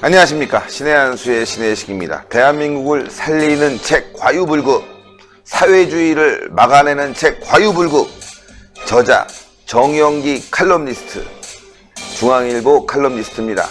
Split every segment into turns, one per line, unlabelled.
안녕하십니까. 신의 한수의 신의식입니다. 대한민국을 살리는 책 과유불급, 사회주의를 막아내는 책 과유불급, 저자 정영기 칼럼니스트, 중앙일보 칼럼니스트입니다.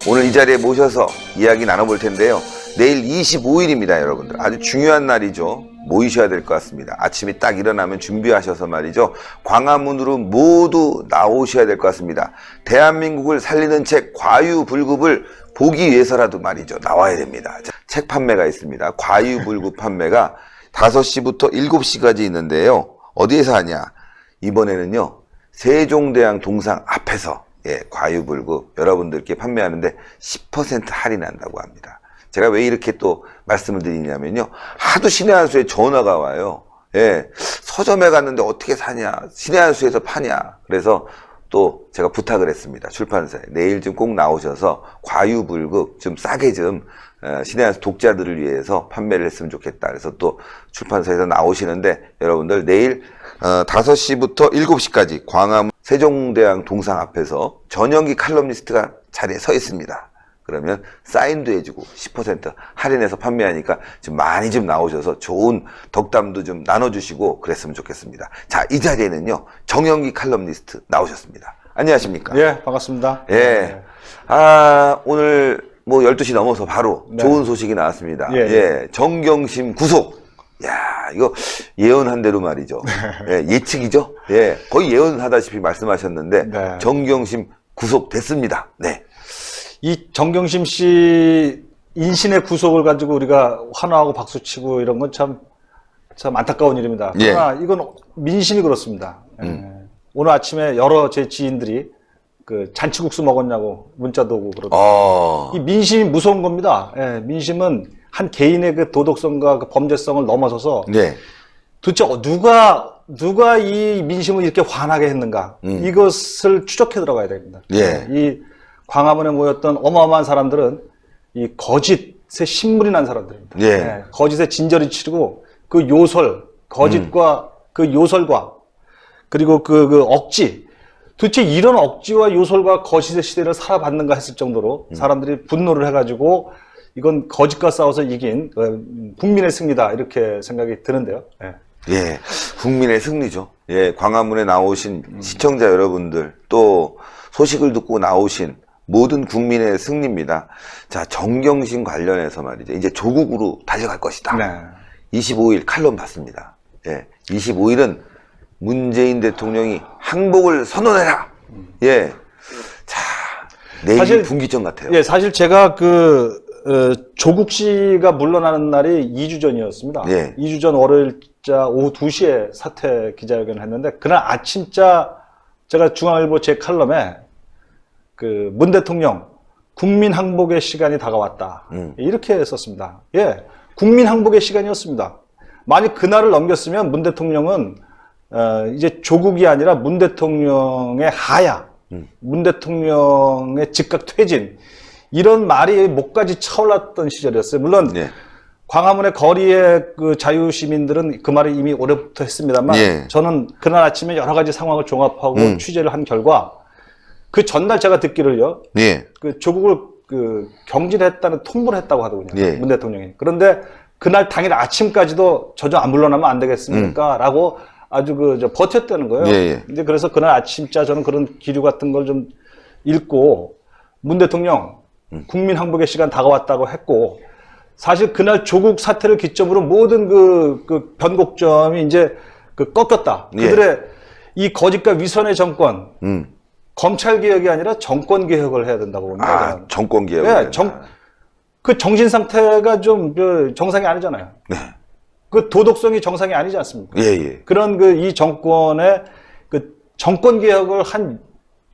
오늘 이 자리에 모셔서 이야기 나눠볼 텐데요. 내일 25일입니다 여러분들. 아주 중요한 날이죠. 모이셔야 될 것 같습니다. 아침에 딱 일어나면 준비하셔서 말이죠, 광화문으로 모두 나오셔야 될 것 같습니다. 대한민국을 살리는 책 과유불급을 보기 위해서라도 말이죠, 나와야 됩니다. 자, 책 판매가 있습니다. 과유불급 판매가 5시부터 7시까지 있는데요. 어디에서 하냐? 이번에는요, 세종대왕 동상 앞에서 과유불급 여러분들께 판매하는데 10% 할인한다고 합니다. 제가 왜 이렇게 또 말씀을 드리냐면요, 하도 신의 한수에 전화가 와요. 서점에 갔는데 어떻게 사냐, 신의 한수에서 파냐. 그래서 또 제가 부탁을 했습니다. 출판사에 내일 좀 꼭 나오셔서 과유불급 좀 싸게 좀 신의 한수 독자들을 위해서 판매를 했으면 좋겠다. 그래서 또 출판사에서 나오시는데, 여러분들 내일 5시부터 7시까지 광화문 세종대왕 동상 앞에서 전영기 칼럼니스트가 자리에 서 있습니다. 그러면 사인도 해주고 10% 할인해서 판매하니까 좀 많이 좀 나오셔서 좋은 덕담도 좀 나눠주시고 그랬으면 좋겠습니다. 자, 이 자리에는요, 정영기 칼럼니스트 나오셨습니다. 안녕하십니까?
예, 반갑습니다.
예. 오늘 뭐 12시 넘어서 바로 좋은 소식이 나왔습니다. 정경심 구속. 야, 이거 예언한 대로 말이죠. 예측이죠? 거의 예언하다시피 말씀하셨는데, 정경심 구속됐습니다. 네.
이 정경심 씨 인신의 구속을 가지고 우리가 환호하고 박수치고 이런 건 참 안타까운 일입니다. 그러나 이건 민심이 그렇습니다. 오늘 아침에 여러 제 지인들이 그 잔치국수 먹었냐고 문자도 오고 그러더라고요. 이 민심이 무서운 겁니다. 민심은 한 개인의 그 도덕성과 그 범죄성을 넘어서서 도대체 누가 이 민심을 이렇게 화나게 했는가, 이것을 추적해 들어가야 됩니다. 이 광화문에 모였던 어마어마한 사람들은 이 거짓에 신물이 난 사람들입니다. 거짓에 진저리 치르고 그 요설, 거짓과 그 요설과 그리고 그 억지, 도대체 이런 억지와 요설과 거짓의 시대를 살아봤는가 했을 정도로 사람들이 분노를 해가지고 이건 거짓과 싸워서 이긴 국민의 승리다, 이렇게 생각이 드는데요.
국민의 승리죠. 광화문에 나오신 시청자 여러분들, 또 소식을 듣고 나오신 모든 국민의 승리입니다. 자, 정경심 관련해서 말이죠, 이제 조국으로 달려갈 것이다. 25일 칼럼 봤습니다. 25일은 문재인 대통령이 항복을 선언해라. 자, 내일 사실, 분기점 같아요.
사실 제가 조국 씨가 물러나는 날이 2주 전이었습니다. 2주 전 월요일자 오후 2시에 사퇴 기자회견을 했는데, 그날 아침자 제가 중앙일보 제 칼럼에 문 대통령 국민 항복의 시간이 다가왔다, 이렇게 썼습니다. 국민 항복의 시간이었습니다. 만약 그날을 넘겼으면 문 대통령은 이제 조국이 아니라 문 대통령의 하야, 문 대통령의 즉각 퇴진, 이런 말이 목까지 차올랐던 시절이었어요. 물론 광화문의 거리의 그 자유시민들은 그 말을 이미 오래부터 했습니다만, 저는 그날 아침에 여러 가지 상황을 종합하고 취재를 한 결과, 그 전날 제가 듣기를요, 그 조국을 경질했다는 통보를 했다고 하더군요. 문 대통령이. 그런데 그날 당일 아침까지도 저 좀 안 물러나면 안 되겠습니까? 라고 아주 버텼다는 거예요. 근데 그래서 그날 아침자 저는 그런 기류 같은 걸 좀 읽고, 문 대통령 국민 항복의 시간 다가왔다고 했고, 사실 그날 조국 사태를 기점으로 모든 그 변곡점이 이제 꺾였다. 그들의 이 거짓과 위선의 정권, 검찰개혁이 아니라 정권개혁을 해야 된다고 봅니다.
정권개혁.
그 정신 상태가 좀 정상이 아니잖아요. 그 도덕성이 정상이 아니지 않습니까? 그런 이 정권의 정권개혁을 한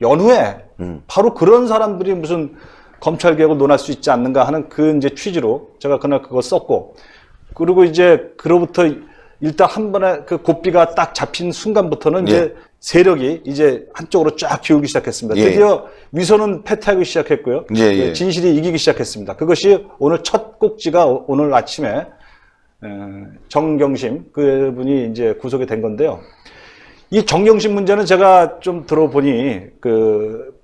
연후에 바로 그런 사람들이 무슨 검찰개혁을 논할 수 있지 않는가 하는 이제 취지로 제가 그날 그거 썼고, 그리고 이제 그로부터 일단 한 번에 그 고삐가 딱 잡힌 순간부터는 이제 세력이 이제 한쪽으로 쫙 기울기 시작했습니다. 드디어 위선은 패퇴하기 시작했고요. 진실이 이기기 시작했습니다. 그것이 오늘 첫 꼭지가 오늘 아침에 정경심 그분이 이제 구속이 된 건데요. 이 정경심 문제는 제가 좀 들어보니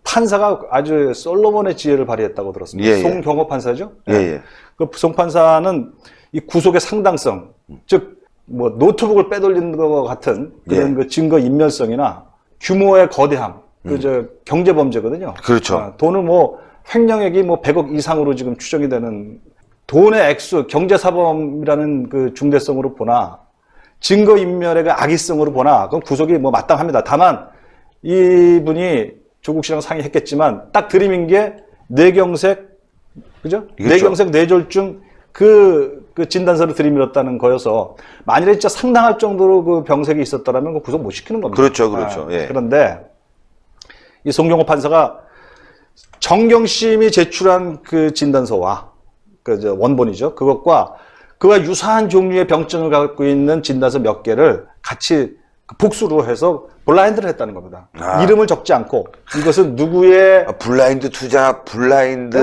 판사가 아주 솔로몬의 지혜를 발휘했다고 들었습니다.
예, 예.
송경호 판사죠?
예, 예.
그 송 판사는 이 구속의 상당성, 즉, 뭐, 노트북을 빼돌리는 것 같은 그런
예.
그 증거 인멸성이나 규모의 거대함, 경제범죄거든요.
그렇죠.
돈은 뭐, 횡령액이 뭐 100억 이상으로 지금 추정이 되는 돈의 액수, 경제사범이라는 그 중대성으로 보나, 증거인멸의 그 악의성으로 보나, 그건 구속이 뭐 마땅합니다. 다만, 이분이 조국 씨랑 상의했겠지만, 딱 들이민 게 뇌경색, 그죠?
그렇죠.
뇌경색 뇌졸중 그 진단서를 들이밀었다는 거여서, 만일에 진짜 상당할 정도로 그 병색이 있었더라면 그 구속 못 시키는 겁니다.
그렇죠, 그렇죠. 예.
그런데, 이 송경호 판사가 정경심이 제출한 그 진단서와 원본이죠. 그것과 그와 유사한 종류의 병증을 갖고 있는 진단서 몇 개를 같이 복수로 해서 블라인드를 했다는 겁니다. 이름을 적지 않고 이것은 누구의
블라인드 투자, 블라인드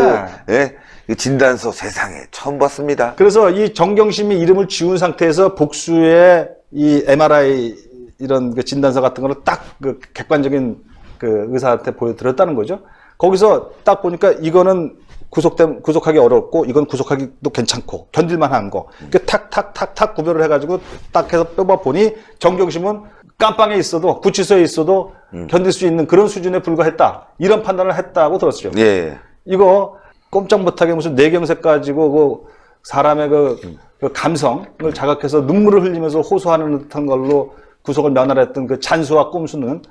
예? 이 진단서 세상에 처음 봤습니다.
그래서 이 정경심이 이름을 지운 상태에서 복수의 이 MRI 이런 그 진단서 같은 거를 딱 그 객관적인 그 의사한테 보여드렸다는 거죠. 거기서 딱 보니까 이거는 구속하기 어렵고 이건 구속하기도 괜찮고 견딜만한 거. 탁탁탁탁 구별을 해가지고 딱 해서 뽑아 보니 정경심은 깜빵에 있어도 구치소에 있어도 견딜 수 있는 그런 수준에 불과했다. 이런 판단을 했다고 들었어요.
예.
이거 꼼짝 못하게 무슨 뇌경색 가지고 그 사람의 그 감성을 자각해서 눈물을 흘리면서 호소하는 듯한 걸로 구속을 면할했던 그 잔수와 꼼수는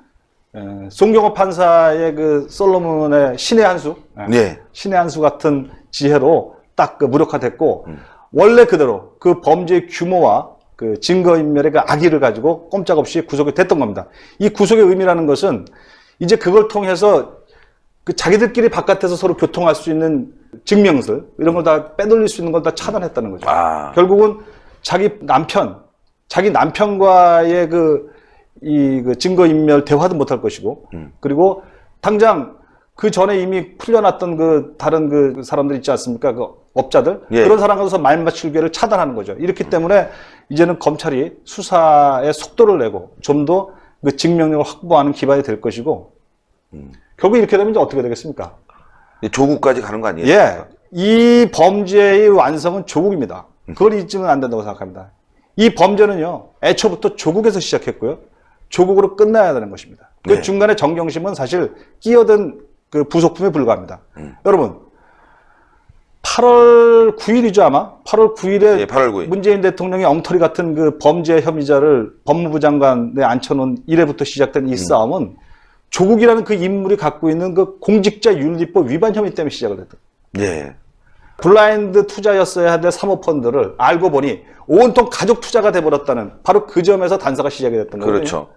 송경호 판사의 그 솔로몬의 신의 한 수,
네.
신의 한 수 같은 지혜로 딱 그 무력화됐고 원래 그대로 그 범죄의 규모와 그 증거인멸의 그 악의를 가지고 꼼짝없이 구속이 됐던 겁니다. 이 구속의 의미라는 것은 이제 그걸 통해서 그 자기들끼리 바깥에서 서로 교통할 수 있는 증명들 이런 걸 다 빼돌릴 수 있는 걸 다 차단했다는 거죠. 결국은 자기 남편과의 그 증거인멸 대화도 못할 것이고, 그리고 당장 그 전에 이미 풀려났던 그 다른 그 사람들 있지 않습니까? 그 업자들.
예.
그런 사람과도 말맞출 기회를 차단하는 거죠. 이렇기 때문에 이제는 검찰이 수사의 속도를 내고 좀 더 그 증명력을 확보하는 기반이 될 것이고, 결국 이렇게 되면 이제 어떻게 되겠습니까?
조국까지 가는 거 아니에요?
예. 이 범죄의 완성은 조국입니다. 그걸 잊으면 안 된다고 생각합니다. 이 범죄는요, 애초부터 조국에서 시작했고요. 조국으로 끝나야 되는 것입니다. 그
네.
중간에 정경심은 사실 끼어든 그 부속품에 불과합니다. 여러분, 8월 9일이죠, 아마? 8월 9일에
예, 8월 9일.
문재인 대통령이 엉터리 같은 그 범죄 혐의자를 법무부 장관에 앉혀놓은 이래부터 시작된 이 싸움은 조국이라는 그 인물이 갖고 있는 그 공직자 윤리법 위반 혐의 때문에 시작을 했다.
예.
블라인드 투자였어야 할 사모펀드를 알고 보니 온통 가족 투자가 돼버렸다는 바로 그 점에서 단서가 시작이 됐던 거예요.
그렇죠.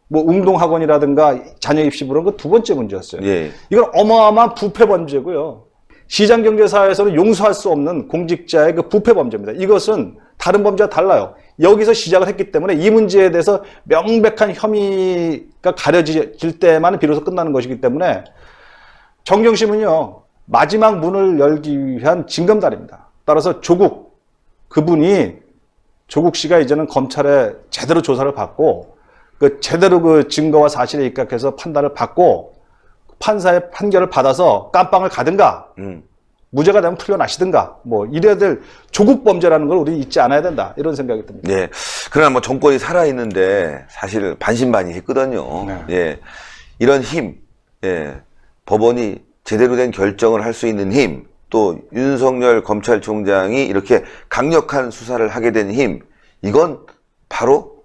뭐 운동학원이라든가 자녀 입시 부른 그 두 번째 문제였어요.
예.
이건 어마어마한 부패 범죄고요. 시장경제사회에서는 용서할 수 없는 공직자의 그 부패 범죄입니다. 이것은 다른 범죄와 달라요. 여기서 시작을 했기 때문에 이 문제에 대해서 명백한 혐의가 가려질 때만 비로소 끝나는 것이기 때문에 정경심은요, 마지막 문을 열기 위한 징검다리입니다. 따라서 조국 씨가 이제는 검찰에 제대로 조사를 받고 제대로 그 증거와 사실에 입각해서 판단을 받고 판사의 판결을 받아서 깜빵을 가든가 무죄가 되면 풀려나시든가 뭐 이래야 될 조국 범죄라는 걸 우리 잊지 않아야 된다 이런 생각이 듭니다.
예. 그러나 뭐 정권이 살아있는데 사실 반신반의했거든요.
네.
예. 이런 힘, 예. 법원이 제대로 된 결정을 할 수 있는 힘, 또 윤석열 검찰총장이 이렇게 강력한 수사를 하게 된 힘, 이건 바로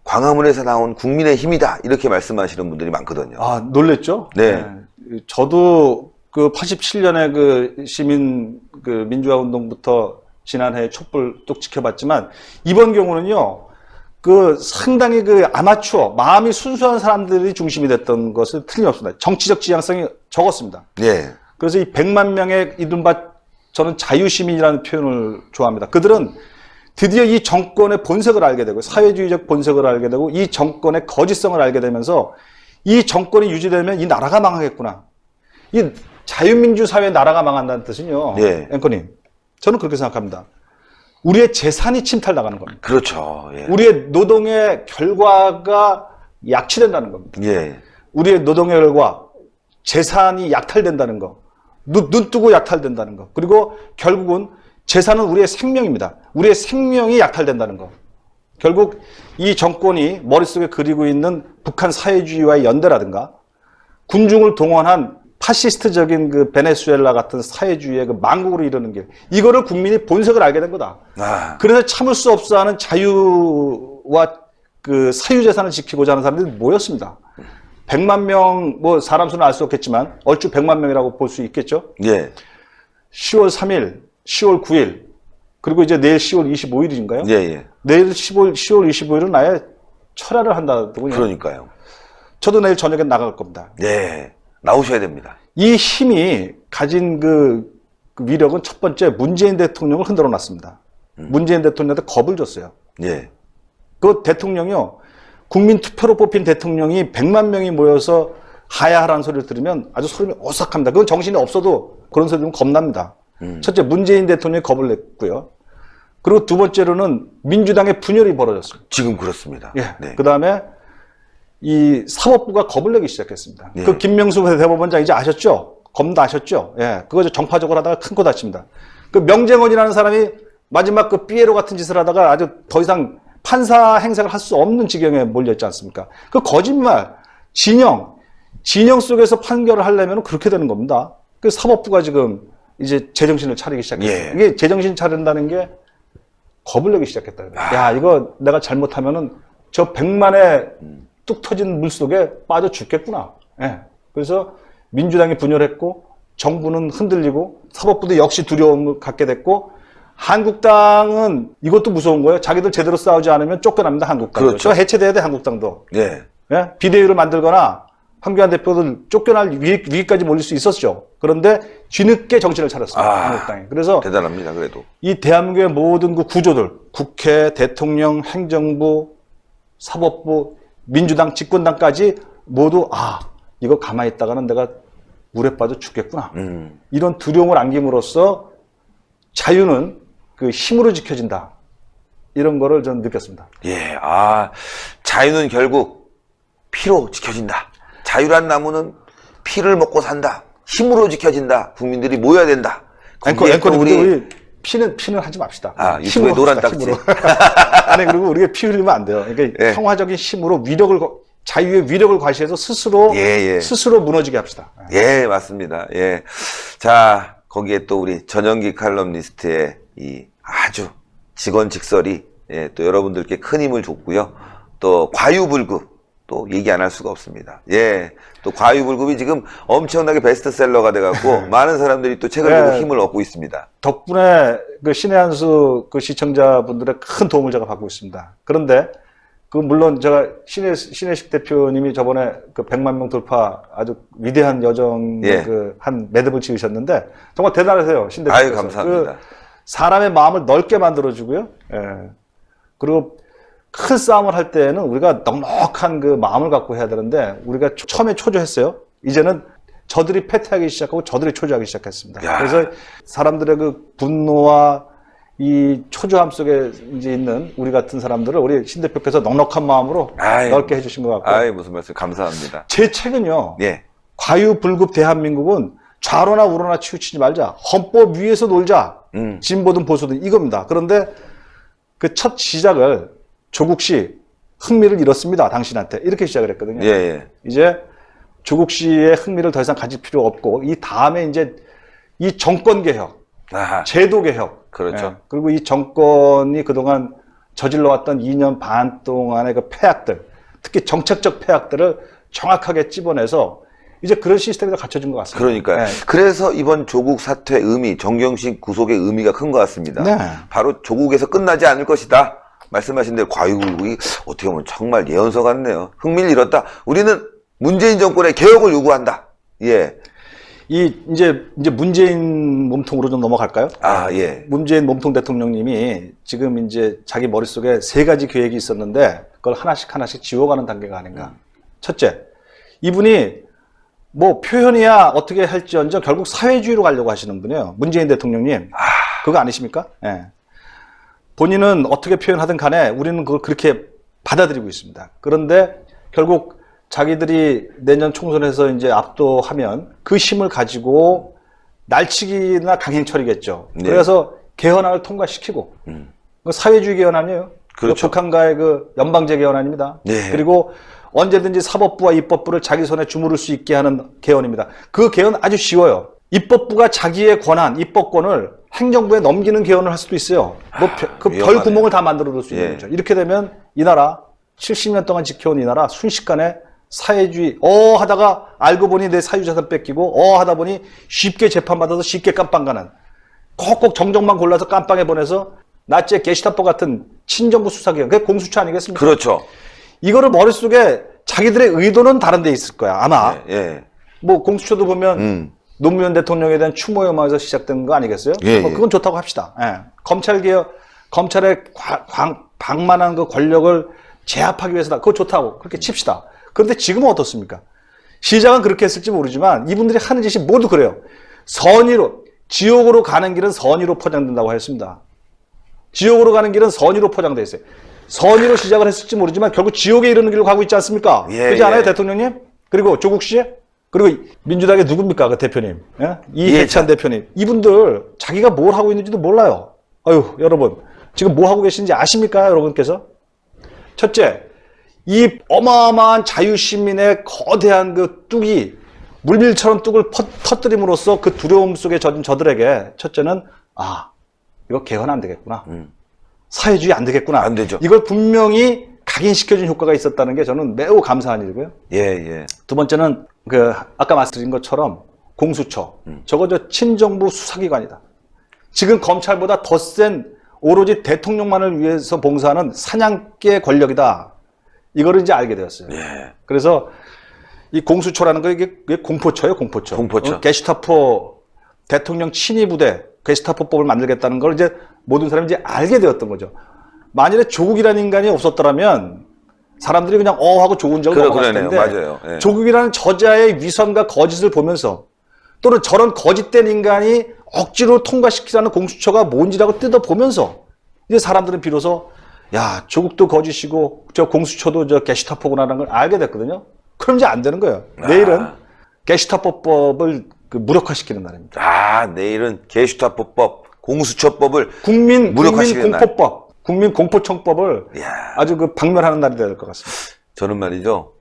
광화문에서 나온 국민의 힘이다. 이렇게 말씀하시는 분들이 많거든요.
아, 놀랬죠?
네.
저도 그 87년에 그 민주화 운동부터 지난해 촛불 쭉 지켜봤지만 이번 경우는요, 그 상당히 그 아마추어, 마음이 순수한 사람들이 중심이 됐던 것은 틀림없습니다. 정치적 지향성이 적었습니다.
예.
그래서 이 100만 명의 이른바 저는 자유시민이라는 표현을 좋아합니다. 그들은 드디어 이 정권의 본색을 알게 되고 사회주의적 본색을 알게 되고 이 정권의 거짓성을 알게 되면서 이 정권이 유지되면 이 나라가 망하겠구나. 이 자유민주 사회의 나라가 망한다는 뜻은요.
예.
앵커님, 저는 그렇게 생각합니다. 우리의 재산이 침탈당하는 겁니다.
그렇죠. 예.
우리의 노동의 결과가 약취된다는 겁니다.
예.
우리의 노동의 결과, 재산이 약탈된다는 거, 눈 뜨고 약탈된다는 거, 그리고 결국은 재산은 우리의 생명입니다. 우리의 생명이 약탈된다는 거. 결국 이 정권이 머릿속에 그리고 있는 북한 사회주의와의 연대라든가 군중을 동원한 파시스트적인 그 베네수엘라 같은 사회주의의 그 망국으로 이르는 길, 이거를 국민이 본색을 알게 된 거다. 그래서 참을 수 없어 하는 자유와 그 사유재산을 지키고자 하는 사람들이 모였습니다. 100만 명, 뭐 사람 수는 알 수 없겠지만 얼추 100만 명이라고 볼 수 있겠죠.
예.
10월 3일, 10월 9일, 그리고 이제 내일 10월 25일인가요?
예, 예.
내일 10월 25일은 아예 철야를 한다더군요.
그러니까요.
저도 내일 저녁에 나갈 겁니다.
예. 나오셔야 됩니다.
이 힘이 가진 그 위력은 첫 번째 문재인 대통령을 흔들어 놨습니다. 문재인 대통령한테 겁을 줬어요.
예.
그 대통령이요, 국민 투표로 뽑힌 대통령이 100만 명이 모여서 하야하라는 소리를 들으면 아주 소름이 오싹합니다. 그건 정신이 없어도 그런 소리 들으면 겁납니다. 첫째, 문재인 대통령이 겁을 냈고요. 그리고 두 번째로는 민주당의 분열이 벌어졌습니다.
지금 그렇습니다.
예.
네.
그 다음에 이 사법부가 겁을 내기 시작했습니다.
예.
그 김명수 대법원장 이제 아셨죠? 검도 아셨죠? 예. 그거 정파적으로 하다가 큰 거 다칩니다. 그 명재원이라는 사람이 마지막 그 삐에로 같은 짓을 하다가 아주 더 이상 판사 행색을 할 수 없는 지경에 몰려있지 않습니까? 그 거짓말, 진영 속에서 판결을 하려면 그렇게 되는 겁니다. 그 사법부가 지금 이제 제정신을 차리기 시작했어요.
예.
이게 제정신 차린다는 게 겁을 내기 시작했다. 야, 이거 내가 잘못하면은 저 100만의 뚝 터진 물 속에 빠져 죽겠구나. 예. 그래서 민주당이 분열했고, 정부는 흔들리고, 사법부도 역시 두려움을 갖게 됐고, 한국당은 이것도 무서운 거예요. 자기들 제대로 싸우지 않으면 쫓겨납니다, 한국당.
그렇죠.
저 해체돼야 돼, 한국당도.
예.
예? 비대위를 만들거나, 황교안 대표들 쫓겨날 위기까지 몰릴 수 있었죠. 그런데 뒤늦게 정신을 차렸습니다, 한국당이. 그래서
대단합니다, 그래도.
이 대한민국의 모든 그 구조들, 국회, 대통령, 행정부, 사법부, 민주당, 집권당까지 모두 이거 가만히 있다가는 내가 물에 빠져 죽겠구나. 이런 두려움을 안김으로써 자유는 그 힘으로 지켜진다. 이런 거를 저는 느꼈습니다.
예. 자유는 결국 피로 지켜진다. 자유란 나무는 피를 먹고 산다. 힘으로 지켜진다. 국민들이 모여야 된다.
앵커님, 우리 피는 하지 맙시다.
유튜브에 노란 딱지.
아니, 그리고 우리가 피 흘리면 안 돼요. 그러니까
예.
평화적인 힘으로 자유의 위력을 과시해서 스스로 무너지게 합시다.
예, 맞습니다. 예. 자, 거기에 또 우리 전영기 칼럼니스트의 이 아주 직언직설이 또 여러분들께 큰 힘을 줬고요. 또 과유불급 또 얘기 안 할 수가 없습니다. 예. 또 과유불급이 지금 엄청나게 베스트셀러가 돼갖고 많은 사람들이 또 책을 보고 힘을 얻고 있습니다.
덕분에 그 신의 한수 그 시청자분들의 큰 도움을 제가 받고 있습니다. 그런데 그 물론 제가 신혜식 대표님이 저번에 그 100만 명 돌파 아주 위대한 여정 그 한 매듭을 지으셨는데 정말 대단하세요, 신 대표께서.
아유, 감사합니다.
그 사람의 마음을 넓게 만들어주고요. 예. 그리고 큰 싸움을 할 때에는 우리가 넉넉한 그 마음을 갖고 해야 되는데 우리가 처음에 초조했어요. 이제는 저들이 패퇴하기 시작하고 저들이 초조하기 시작했습니다.
야.
그래서 사람들의 그 분노와 이 초조함 속에 이제 있는 우리 같은 사람들을 우리 신 대표께서 넉넉한 마음으로 넓게 해주신 것 같고.
무슨 말씀, 감사합니다.
제 책은요.
예.
과유불급 대한민국은 좌로나 우로나 치우치지 말자. 헌법 위에서 놀자. 진보든 보수든 이겁니다. 그런데 그 첫 시작을 조국 씨 흥미를 잃었습니다. 당신한테. 이렇게 시작을 했거든요.
예.
이제 조국 씨의 흥미를 더 이상 가질 필요 없고 이 다음에 이제 이 정권 개혁, 제도 개혁.
그렇죠.
예. 그리고 이 정권이 그동안 저질러왔던 2년 반 동안의 그 폐악들, 특히 정책적 폐악들을 정확하게 찝어내서 이제 그런 시스템이 다 갖춰진 것 같습니다.
그러니까요. 그래서 이번 조국 사퇴 의미, 정경심 구속의 의미가 큰 것 같습니다.
네.
바로 조국에서 끝나지 않을 것이다. 말씀하신 대로 과유불급이 어떻게 보면 정말 예언서 같네요. 흥미를 잃었다. 우리는 문재인 정권의 개혁을 요구한다. 예.
이제 문재인 몸통으로 좀 넘어갈까요?
예.
문재인 몸통 대통령님이 지금 이제 자기 머릿속에 3가지 계획이 있었는데 그걸 하나씩 지워가는 단계가 아닌가. 첫째, 이분이 뭐 표현이야 어떻게 할지언정 결국 사회주의로 가려고 하시는 분이에요. 문재인 대통령님. 그거 아니십니까? 예. 본인은 어떻게 표현하든 간에 우리는 그걸 그렇게 받아들이고 있습니다. 그런데 결국 자기들이 내년 총선에서 이제 압도하면 그 힘을 가지고 날치기나 강행처리겠죠.
네.
그래서 개헌안을 통과시키고 그 사회주의 개헌안이에요.
그렇죠.
북한과의 그 연방제 개헌안입니다.
네.
그리고 언제든지 사법부와 입법부를 자기 손에 주무를 수 있게 하는 개헌입니다. 그 개헌 아주 쉬워요. 입법부가 자기의 권한, 입법권을 행정부에 넘기는 개헌을 할 수도 있어요. 뭐 그 별 구멍을 다 만들어 놓을 수 있는 거죠. 이렇게 되면 이 나라 70년 동안 지켜온 이 나라 순식간에 사회주의 하다가 알고 보니 내 사유재산 뺏기고 하다 보니 쉽게 재판받아서 쉽게 깜빵 가는 꼭꼭 정정만 골라서 깜빵에 보내서 나치의 게시타포 같은 친정부 수사기관 그게 공수처 아니겠습니까?
그렇죠.
이거를 머릿속에 자기들의 의도는 다른 데 있을 거야 아마.
예.
뭐 공수처도 보면 노무현 대통령에 대한 추모 혐의에서 시작된 거 아니겠어요?
예,
뭐 그건 좋다고 합시다. 예. 검찰의 방만한 그 권력을 제압하기 위해서다. 그거 좋다고 그렇게 칩시다. 그런데 지금은 어떻습니까? 시작은 그렇게 했을지 모르지만 이분들이 하는 짓이 모두 그래요. 선의로 지옥으로 가는 길은 선의로 포장된다고 했습니다. 지옥으로 가는 길은 선의로 포장되어 있어요. 선의로 시작을 했을지 모르지만 결국 지옥에 이르는 길로 가고 있지 않습니까? 그렇지 않아요, 대통령님? 그리고 조국 씨? 그리고 민주당의 누굽니까, 그 대표님? 예? 이해찬 대표님. 이분들 자기가 뭘 하고 있는지도 몰라요. 아유, 여러분. 지금 뭐 하고 계신지 아십니까, 여러분께서? 첫째, 이 어마어마한 자유시민의 거대한 그 뚝이 물밀처럼 뚝을 터뜨림으로써 그 두려움 속에 젖은 저들에게 첫째는 이거 개헌 안 되겠구나. 사회주의 안 되겠구나.
안 되죠.
이걸 분명히 각인시켜준 효과가 있었다는 게 저는 매우 감사한 일이고요.
예.
두 번째는 아까 말씀드린 것처럼 공수처. 저거 친정부 수사기관이다. 지금 검찰보다 더 센 오로지 대통령만을 위해서 봉사하는 사냥개 권력이다. 이거를 이제 알게 되었어요.
예.
그래서 이 공수처라는 거 이게 공포처예요, 공포처. 게시타포 대통령 친위 부대 게시타포법을 만들겠다는 걸 이제 모든 사람이 이제 알게 되었던 거죠. 만일에 조국이라는 인간이 없었더라면 사람들이 그냥 하고 좋은 적을 넘어갔을 텐데
맞아요. 예.
조국이라는 저자의 위선과 거짓을 보면서 또는 저런 거짓된 인간이 억지로 통과시키라는 공수처가 뭔지라고 뜯어보면서 이제 사람들은 비로소 야, 조국도 거짓이고 저 공수처도 저 게시타포구나라는 걸 알게 됐거든요. 그럼 이제 안 되는 거예요. 내일은 게시타포법을 무력화시키는 날입니다.
내일은 게시타포법, 공수처법을
국민
무력화시키는
공포법, 국민 공포청법을 아주 박멸하는 날이 될 것 같습니다.
저는 말이죠.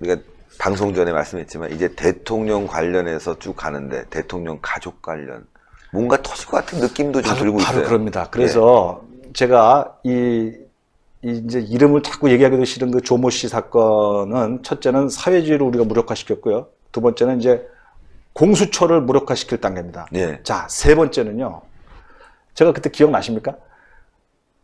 우리가 방송 전에 말씀했지만 이제 대통령 관련해서 쭉 가는데 대통령 가족 관련 뭔가 터질 것 같은 느낌도 좀 들고 있어요.
바로 그럽니다. 그래서 제가 이제 이름을 자꾸 얘기하기도 싫은 그 조모 씨 사건은 첫째는 사회주의를 우리가 무력화시켰고요. 두 번째는 이제 공수처를 무력화시킬 단계입니다. 자, 세 번째는요. 제가 그때 기억나십니까?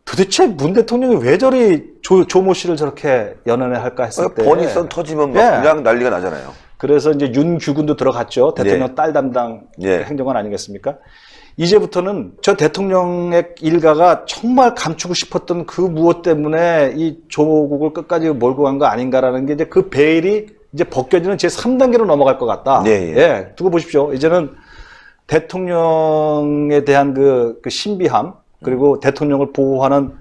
도대체 문 대통령이 왜 저리 조모 씨를 저렇게 연연해할까 했을 때
번이선 터지면 그냥 난리가 나잖아요.
그래서 이제 윤규군도 들어갔죠. 대통령 딸 담당 행정관 아니겠습니까? 이제부터는 저 대통령의 일가가 정말 감추고 싶었던 그 무엇 때문에 이 조국을 끝까지 몰고 간 거 아닌가라는 게 이제 그 베일이 이제 벗겨지는 제 3단계로 넘어갈 것 같다. 두고 보십시오. 이제는 대통령에 대한 그 신비함 그리고 대통령을 보호하는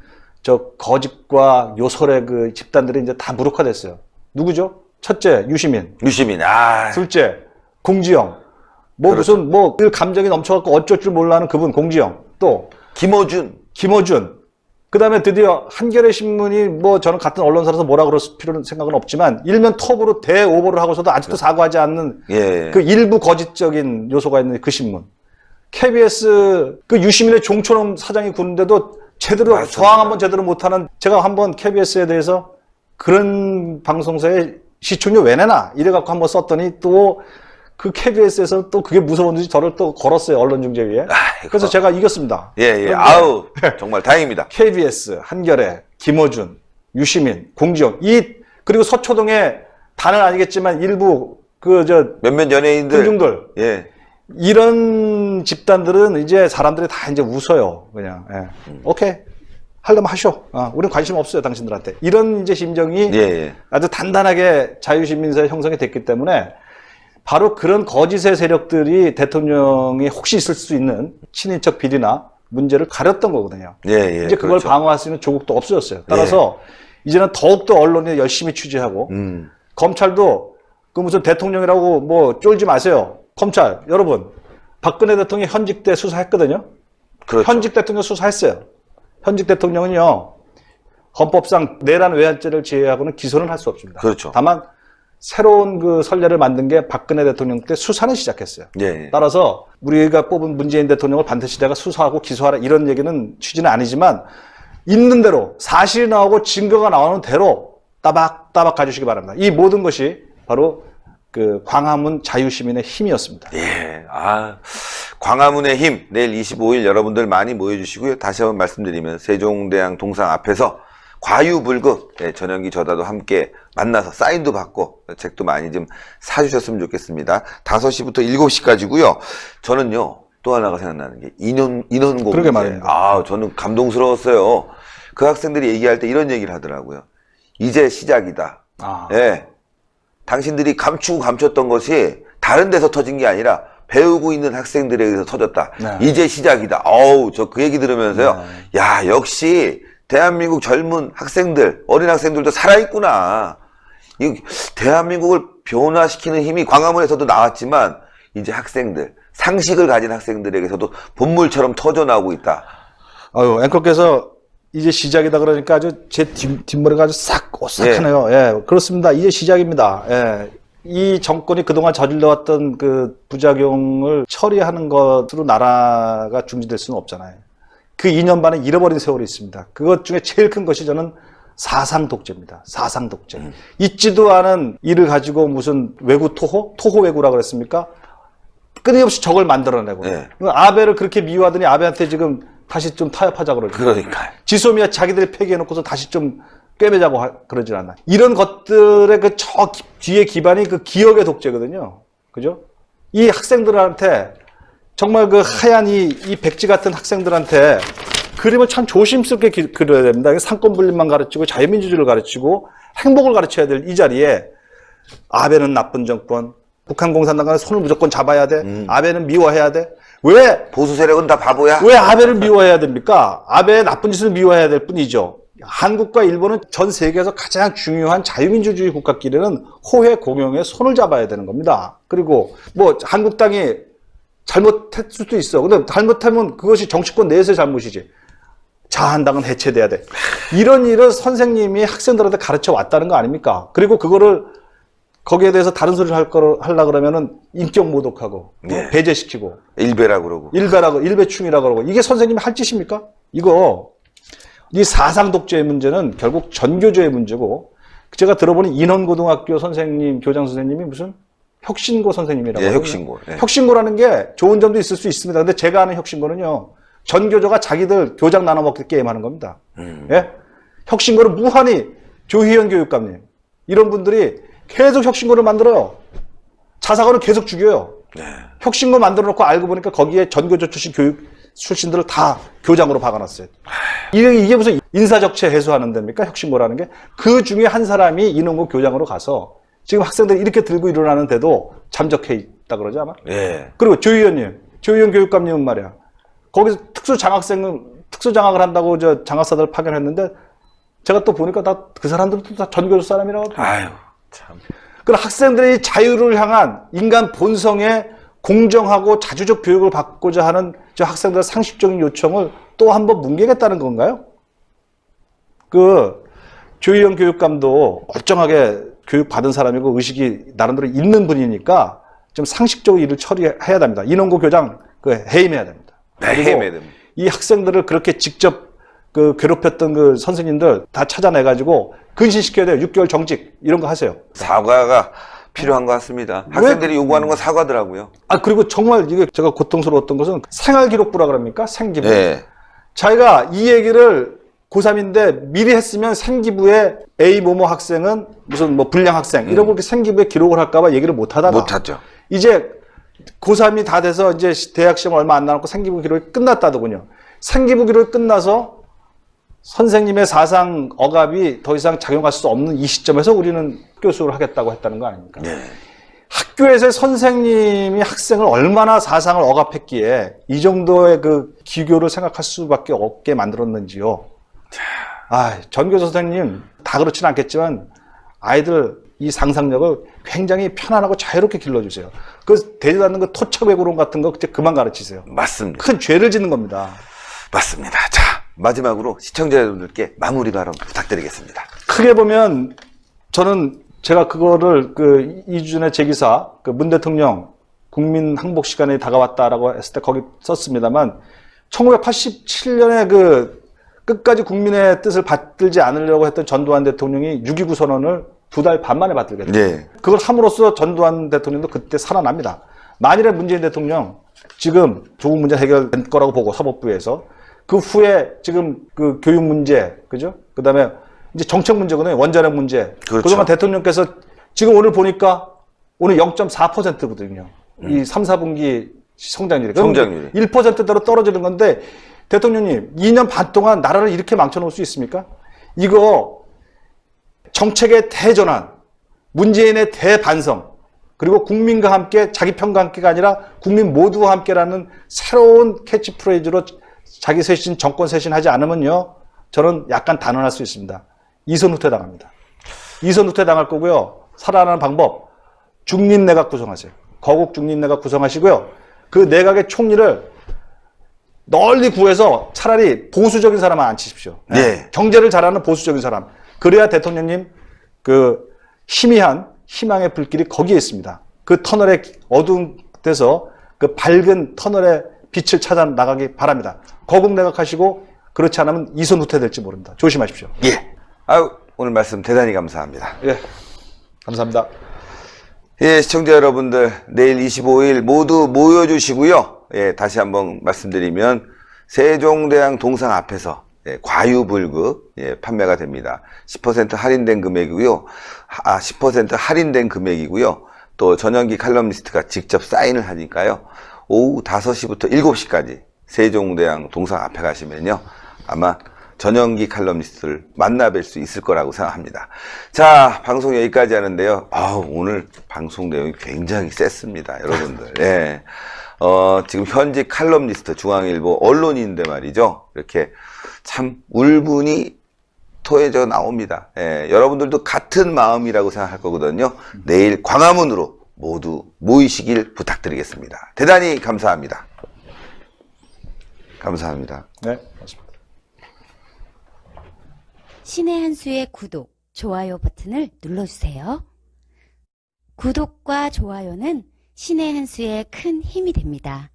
저 거짓과 요설의 그 집단들이 이제 다 무력화됐어요. 누구죠? 첫째, 유시민. 둘째, 공지영. 무슨 그 감정이 넘쳐갖고 어쩔 줄 몰라 하는 그분, 공지영. 또, 김어준. 그 다음에 드디어 한겨레 신문이 저는 같은 언론사라서 뭐라 그럴 필요는 생각은 없지만, 일면 톱으로 대오보를 하고서도 아직도 사과하지 않는 그 일부 거짓적인 요소가 있는 그 신문. KBS 그 유시민의 종처럼 사장이 구는데도 제대로 저항 한번 제대로 못하는 제가 한번 KBS에 대해서 그런 방송사에 시청률 왜 내나 이래갖고 한번 썼더니 또 그 KBS에서 또 그게 무서웠는지 저를 또 걸었어요 언론중재위에. 그래서 제가 이겼습니다.
아우 정말 다행입니다.
KBS, 한겨레, 김어준, 유시민, 공지영 그리고 서초동에 다는 아니겠지만 일부
몇몇 연예인들
군중들 이런 집단들은 이제 사람들이 다 이제 웃어요. 그냥 오케이 하려면 하쇼. 우리는 관심 없어요 당신들한테. 이런 이제 심정이 아주 단단하게 자유시민사회 형성이 됐기 때문에 바로 그런 거짓의 세력들이 대통령이 혹시 있을 수 있는 친인척 비리나 문제를 가렸던 거거든요. 이제 그걸 방어할 수 있는 조국도 없어졌어요. 따라서 이제는 더욱더 언론이 열심히 취재하고 검찰도 그 무슨 대통령이라고 뭐 쫄지 마세요. 검찰 여러분 박근혜 대통령이 현직 때 수사했거든요.
그렇죠.
현직 대통령 수사했어요. 현직 대통령은요 헌법상 내란 외환죄를 제외하고는 기소는 할 수 없습니다.
그렇죠.
다만 새로운 그 선례를 만든 게 박근혜 대통령 때 수사는 시작했어요.
예.
따라서 우리가 뽑은 문재인 대통령을 반드시 내가 수사하고 기소하라 이런 얘기는 취지는 아니지만 있는 대로 사실이 나오고 증거가 나오는 대로 따박따박 가주시기 바랍니다. 이 모든 것이 바로 그 광화문 자유시민의 힘이었습니다.
예. 광화문의 힘 내일 25일 여러분들 많이 모여주시고요. 다시 한번 말씀드리면 세종대왕 동상 앞에서 과유불급 전영기 저자도 함께 만나서 사인도 받고 책도 많이 좀 사주셨으면 좋겠습니다. 5시부터 7시까지고요. 저는요 또 하나가 생각나는 게 인원고
그러게
문제.
말입니다.
저는 감동스러웠어요. 그 학생들이 얘기할 때 이런 얘기를 하더라고요. 이제 시작이다. 예. 당신들이 감추고 감췄던 것이 다른 데서 터진 게 아니라 배우고 있는 학생들에 의해서 터졌다.
네.
이제 시작이다. 저 그 얘기 들으면서요. 야, 역시 대한민국 젊은 학생들, 어린 학생들도 살아있구나. 이 대한민국을 변화시키는 힘이 광화문에서도 나왔지만 이제 학생들, 상식을 가진 학생들에게서도 본물처럼 터져나오고 있다.
앵커께서 이제 시작이다 그러니까 아주 제 뒷머리가 아주 싹 오싹하네요. 예, 그렇습니다. 이제 시작입니다. 예. 이 정권이 그동안 저질러왔던 그 부작용을 처리하는 것으로 나라가 중지될 수는 없잖아요. 그 2년 반에 잃어버린 세월이 있습니다. 그것 중에 제일 큰 것이 저는 사상 독재입니다. 사상 독재. 있지도 않은 일을 가지고 무슨 외구 토호 외구라 그랬습니까? 끊임없이 적을 만들어내고. 아베를 그렇게 미워하더니 아베한테 지금 다시 좀 타협하자 그러죠.
그러니까.
지소미아 자기들이 폐기해놓고서 다시 좀 꿰매자고 그러질 않나. 이런 것들의 그 저 뒤에 기반이 그 기억의 독재거든요. 그죠? 이 학생들한테 정말 그 하얀 이 백지 같은 학생들한테 그림을 참 조심스럽게 그려야 됩니다. 상권 분립만 가르치고 자유민주주의를 가르치고 행복을 가르쳐야 될 이 자리에 아베는 나쁜 정권, 북한 공산당과는 손을 무조건 잡아야 돼. 아베는 미워해야 돼. 왜?
보수 세력은 다 바보야?
왜 아베를 미워해야 됩니까? 아베의 나쁜 짓을 미워해야 될 뿐이죠. 한국과 일본은 전 세계에서 가장 중요한 자유민주주의 국가끼리는 호혜 공용에 손을 잡아야 되는 겁니다. 그리고 뭐 한국당이 잘못했을 수도 있어. 근데 잘못하면 그것이 정치권 내에서의 잘못이지. 자한당은 해체돼야 돼. 이런 일을 선생님이 학생들한테 가르쳐 왔다는 거 아닙니까? 그리고 그거를 거기에 대해서 다른 소리를 하려고 그러면은 인격 모독하고 배제시키고
일배라 그러고
일배충이라 그러고 이게 선생님이 할 짓입니까? 이 사상 독재의 문제는 결국 전교조의 문제고 제가 들어보니 인원고등학교 선생님 교장 선생님이 무슨 혁신고 선생님이라고
하거든요. 혁신고.
혁신고라는 게 좋은 점도 있을 수 있습니다. 근데 제가 아는 혁신고는요. 전교조가 자기들 교장 나눠 먹기 게임하는 겁니다. 예? 혁신고를 무한히 조희연 교육감님 이런 분들이 계속 혁신고를 만들어요. 자사고를 계속 죽여요. 혁신고 만들어 놓고 알고 보니까 거기에 전교조 출신 교육 출신들을 다 교장으로 박아놨어요. 이게 무슨 인사적체 해소하는 데입니까? 혁신고라는 게. 그 중에 한 사람이 인원고 교장으로 가서 지금 학생들이 이렇게 들고 일어나는데도 잠적해 있다 그러죠 아마? 그리고 조희연 교육감님은 말이야. 거기서 특수장학을 한다고 장학사들 파견했는데 제가 또 보니까 다 그 사람들도 다 전교조 사람이라고.
아유, 참.
그럼 학생들의 자유를 향한 인간 본성의 공정하고 자주적 교육을 받고자 하는 저 학생들의 상식적인 요청을 또 한번 뭉개겠다는 건가요? 그 조희연 교육감도 멀쩡하게 교육받은 사람이고 의식이 나름대로 있는 분이니까 좀 상식적으로 일을 처리해야 됩니다. 인원고 교장 해임해야 됩니다.
해임해야 됩니다.
이 학생들을 그렇게 직접 괴롭혔던 그 선생님들 다 찾아내가지고 근신시켜야 돼요. 6개월 정직 이런 거 하세요.
사과가 필요한 것 같습니다. 학생들이 요구하는 건 사과더라고요.
그리고 정말 이게 제가 고통스러웠던 것은 생활기록부라 그럽니까? 생기부. 자기가 이 얘기를 고3인데 미리 했으면 생기부에 A 모모 학생은 무슨 뭐 불량 학생 이런 거 생기부에 기록을 할까봐 얘기를 못 하다가
못하죠.
이제 고3이 다 돼서 이제 대학 시험 얼마 안 남았고 생기부 기록이 끝났다더군요. 생기부 기록이 끝나서 선생님의 사상 억압이 더 이상 작용할 수 없는 이 시점에서 우리는 교수를 하겠다고 했다는 거 아닙니까? 학교에서 선생님이 학생을 얼마나 사상을 억압했기에 이 정도의 그 기교를 생각할 수밖에 없게 만들었는지요. 전교조 선생님 다 그렇지는 않겠지만 아이들 이 상상력을 굉장히 편안하고 자유롭게 길러주세요. 그 되지도 않는 그 토착외구론 같은 거 그만 가르치세요.
맞습니다.
큰 죄를 짓는 겁니다.
맞습니다. 자, 마지막으로 시청자 여러분들께 마무리 발언 부탁드리겠습니다.
크게 보면 저는 제가 그거를 그 2주 전에 제 기사 그 문 대통령 국민 항복 시간이 다가왔다라고 했을 때 거기 썼습니다만 1987년에 그 끝까지 국민의 뜻을 받들지 않으려고 했던 전두환 대통령이 6.29 선언을 2달 반 만에 받들게 됐어요.
네.
그걸 함으로써 전두환 대통령도 그때 살아납니다. 만일에 문재인 대통령 지금 조국 문제 해결된 거라고 보고 사법부에서 그 후에 지금 그 교육 문제, 그죠? 그 다음에 이제 정책 문제거든요. 원자력 문제.
그렇죠.
그동안 대통령께서 지금 오늘 보니까 오늘 0.4%거든요. 이 3, 4분기 성장률이.
성장률이.
1%대로 떨어지는 건데 대통령님 2년 반 동안 나라를 이렇게 망쳐놓을 수 있습니까? 이거 정책의 대전환, 문재인의 대반성, 그리고 국민과 함께 자기 편과 함께가 아니라 국민 모두와 함께라는 새로운 캐치프레이즈로 자기 쇄신, 정권 쇄신하지 않으면요, 저는 약간 단언할 수 있습니다. 이선 후퇴 당합니다. 이선 후퇴 당할 거고요. 살아나는 방법, 중립 내각 구성하세요. 거국 중립 내각 구성하시고요. 그 내각의 총리를 널리 구해서 차라리 보수적인 사람만 앉히십시오.
네.
경제를 잘하는 보수적인 사람. 그래야 대통령님 그 희미한 희망의 불길이 거기에 있습니다. 그 터널의 어두운 데서 그 밝은 터널의 빛을 찾아 나가기 바랍니다. 거국 내각하시고 그렇지 않으면 이선 후퇴될지 모릅니다. 조심하십시오.
예. 아유, 오늘 말씀 대단히 감사합니다.
예. 감사합니다.
예, 시청자 여러분들, 내일 25일 모두 모여주시고요. 예, 다시 한번 말씀드리면, 세종대왕 동상 앞에서 예, 과유불급 예, 판매가 됩니다. 10% 할인된 금액이고요. 10% 할인된 금액이고요. 또 전현기 칼럼니스트가 직접 사인을 하니까요. 오후 5시부터 7시까지 세종대왕 동상 앞에 가시면요. 아마 전현기 칼럼니스트를 만나뵐 수 있을 거라고 생각합니다. 자, 방송 여기까지 하는데요. 오늘 방송 내용이 굉장히 셌습니다. 여러분들. 예. 지금 현직 칼럼니스트, 중앙일보 언론인인데 말이죠. 이렇게 참 울분이 토해져 나옵니다. 예, 여러분들도 같은 마음이라고 생각할 거거든요. 내일 광화문으로 모두 모이시길 부탁드리겠습니다. 대단히 감사합니다. 감사합니다.
네, 맞습니다.
신의 한 수의 구독, 좋아요 버튼을 눌러주세요. 구독과 좋아요는 신의 한 수의 큰 힘이 됩니다.